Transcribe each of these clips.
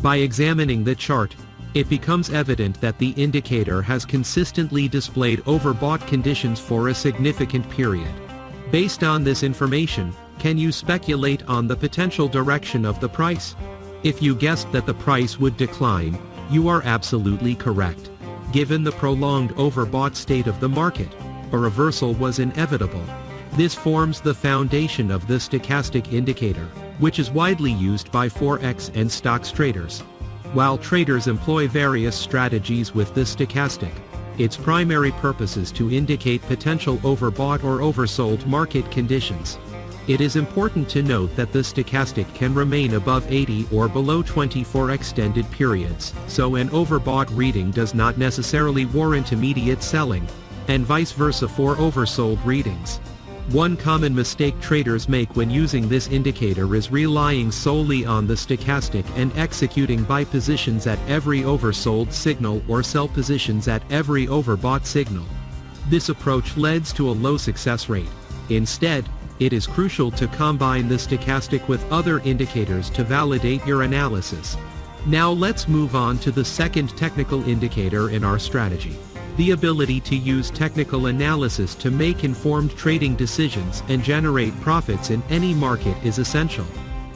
By examining the chart, it becomes evident that the indicator has consistently displayed overbought conditions for a significant period. Based on this information, can you speculate on the potential direction of the price? If you guessed that the price would decline, you are absolutely correct. Given the prolonged overbought state of the market, a reversal was inevitable. This forms the foundation of the stochastic indicator, which is widely used by forex and stocks traders. While traders employ various strategies with the stochastic, its primary purpose is to indicate potential overbought or oversold market conditions. It is important to note that the stochastic can remain above 80 or below 20 for extended periods, so an overbought reading does not necessarily warrant immediate selling, and vice versa for oversold readings. One common mistake traders make when using this indicator is relying solely on the stochastic and executing buy positions at every oversold signal or sell positions at every overbought signal. This approach leads to a low success rate. Instead, it is crucial to combine the stochastic with other indicators to validate your analysis. Now let's move on to the second technical indicator in our strategy. The ability to use technical analysis to make informed trading decisions and generate profits in any market is essential.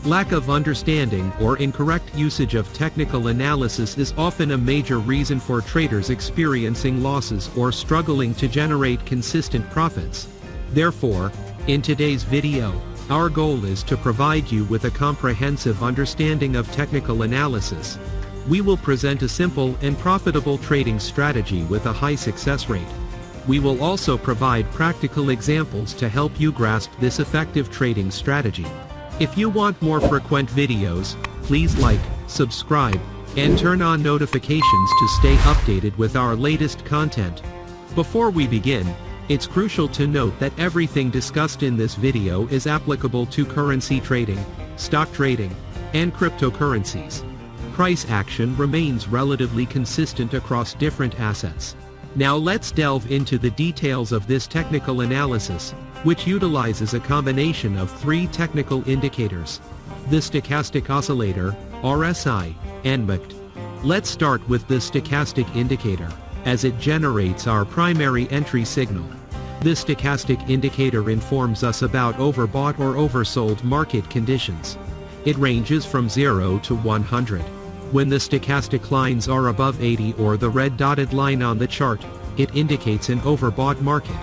Lack of understanding or incorrect usage of technical analysis is often a major reason for traders experiencing losses or struggling to generate consistent profits. Therefore, in today's video, our goal is to provide you with a comprehensive understanding of technical analysis. We will present a simple and profitable trading strategy with a high success rate. We will also provide practical examples to help you grasp this effective trading strategy. If you want more frequent videos, please like, subscribe, and turn on notifications to stay updated with our latest content. Before we begin, it's crucial to note that everything discussed in this video is applicable to currency trading, stock trading, and cryptocurrencies. Price action remains relatively consistent across different assets. Now let's delve into the details of this technical analysis, which utilizes a combination of three technical indicators: the stochastic oscillator, RSI, and MACD. Let's start with the stochastic indicator, as it generates our primary entry signal. The stochastic indicator informs us about overbought or oversold market conditions. It ranges from 0 to 100. When the stochastic lines are above 80 or the red dotted line on the chart, it indicates an overbought market.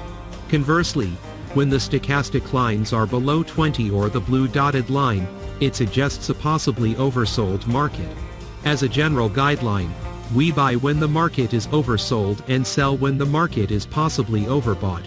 Conversely, when the stochastic lines are below 20 or the blue dotted line, it suggests a possibly oversold market. As a general guideline, we buy when the market is oversold and sell when the market is possibly overbought.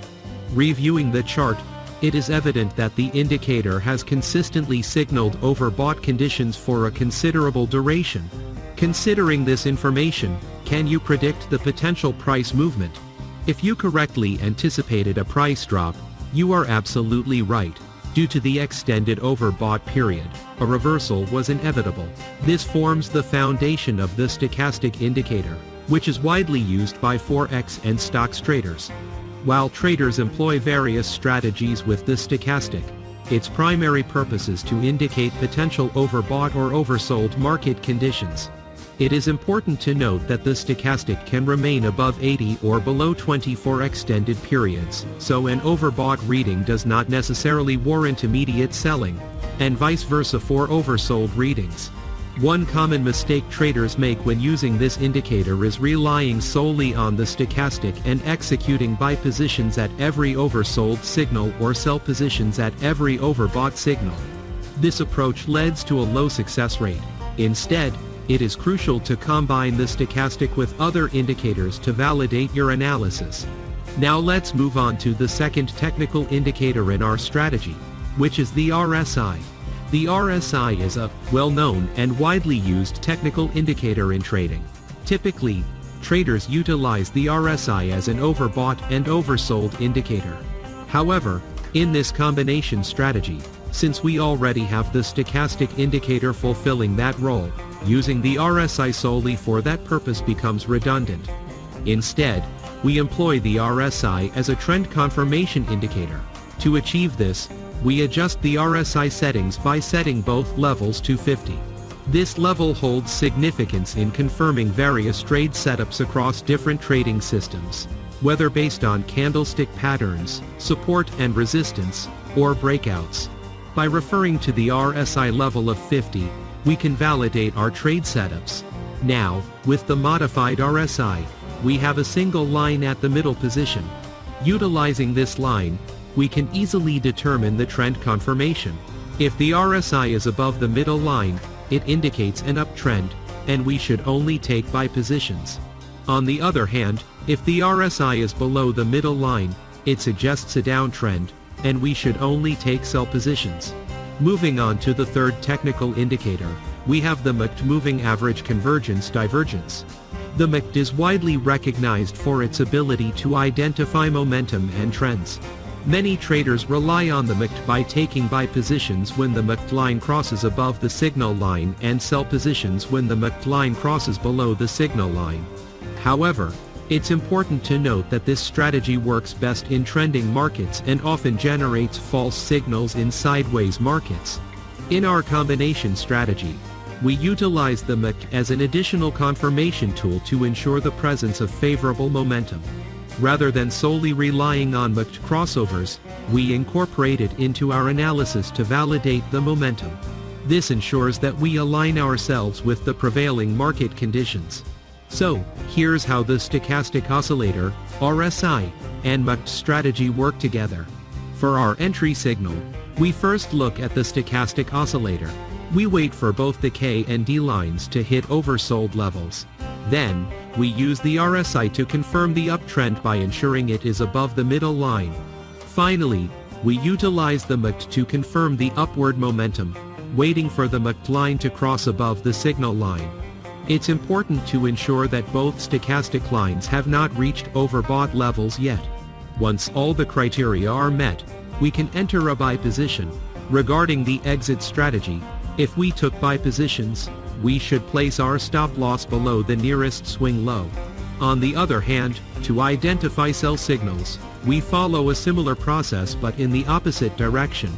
Reviewing the chart, it is evident that the indicator has consistently signaled overbought conditions for a considerable duration. Considering this information, can you predict the potential price movement? If you correctly anticipated a price drop, you are absolutely right. Due to the extended overbought period, a reversal was inevitable. This forms the foundation of the stochastic indicator, which is widely used by forex and stocks traders. While traders employ various strategies with the stochastic, its primary purpose is to indicate potential overbought or oversold market conditions. It is important to note that the stochastic can remain above 80 or below 20 for extended periods, so an overbought reading does not necessarily warrant immediate selling, and vice versa for oversold readings. One common mistake traders make when using this indicator is relying solely on the stochastic and executing buy positions at every oversold signal or sell positions at every overbought signal. This approach leads to a low success rate. Instead, it is crucial to combine the stochastic with other indicators to validate your analysis. Now let's move on to the second technical indicator in our strategy, which is the RSI. The RSI is a well-known and widely used technical indicator in trading. Typically, traders utilize the RSI as an overbought and oversold indicator. However, in this combination strategy, since we already have the stochastic indicator fulfilling that role, using the RSI solely for that purpose becomes redundant. Instead, we employ the RSI as a trend confirmation indicator. To achieve this, we adjust the RSI settings by setting both levels to 50. This level holds significance in confirming various trade setups across different trading systems, whether based on candlestick patterns, support and resistance, or breakouts. By referring to the RSI level of 50, we can validate our trade setups. Now, with the modified RSI, we have a single line at the middle position. Utilizing this line, we can easily determine the trend confirmation. If the RSI is above the middle line, it indicates an uptrend, and we should only take buy positions. On the other hand, if the RSI is below the middle line, it suggests a downtrend, and we should only take sell positions. Moving on to the third technical indicator, we have the MACD moving average convergence divergence. The MACD is widely recognized for its ability to identify momentum and trends. Many traders rely on the MACD by taking buy positions when the MACD line crosses above the signal line and sell positions when the MACD line crosses below the signal line. However, it's important to note that this strategy works best in trending markets and often generates false signals in sideways markets. In our combination strategy, we utilize the MACD as an additional confirmation tool to ensure the presence of favorable momentum. Rather than solely relying on MACD crossovers, we incorporate it into our analysis to validate the momentum. This ensures that we align ourselves with the prevailing market conditions. So, here's how the stochastic oscillator, RSI, and MACD strategy work together. For our entry signal, we first look at the stochastic oscillator. We wait for both the K and D lines to hit oversold levels. Then, we use the RSI to confirm the uptrend by ensuring it is above the middle line. Finally, we utilize the MACD to confirm the upward momentum, waiting for the MACD line to cross above the signal line. It's important to ensure that both stochastic lines have not reached overbought levels yet. Once all the criteria are met, we can enter a buy position. Regarding the exit strategy, if we took buy positions, we should place our stop loss below the nearest swing low. On the other hand, to identify sell signals, we follow a similar process but in the opposite direction.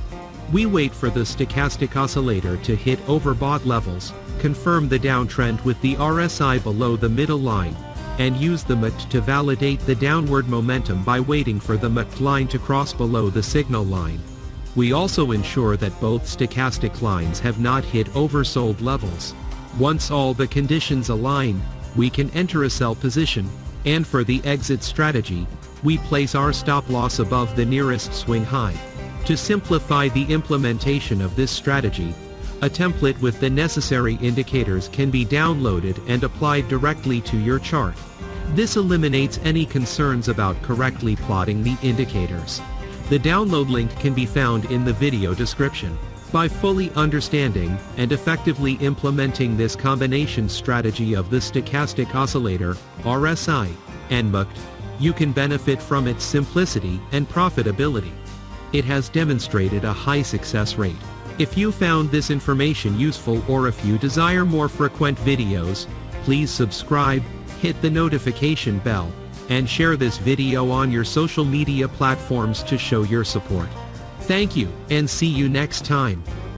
We wait for the stochastic oscillator to hit overbought levels, confirm the downtrend with the RSI below the middle line, and use the MACD to validate the downward momentum by waiting for the MACD line to cross below the signal line. We also ensure that both stochastic lines have not hit oversold levels. Once all the conditions align, we can enter a sell position, and for the exit strategy, we place our stop loss above the nearest swing high. To simplify the implementation of this strategy, a template with the necessary indicators can be downloaded and applied directly to your chart. This eliminates any concerns about correctly plotting the indicators. The download link can be found in the video description. By fully understanding and effectively implementing this combination strategy of the stochastic oscillator, RSI, and MACD, you can benefit from its simplicity and profitability. It has demonstrated a high success rate. If you found this information useful or if you desire more frequent videos, please subscribe, hit the notification bell, and share this video on your social media platforms to show your support. Thank you, and see you next time.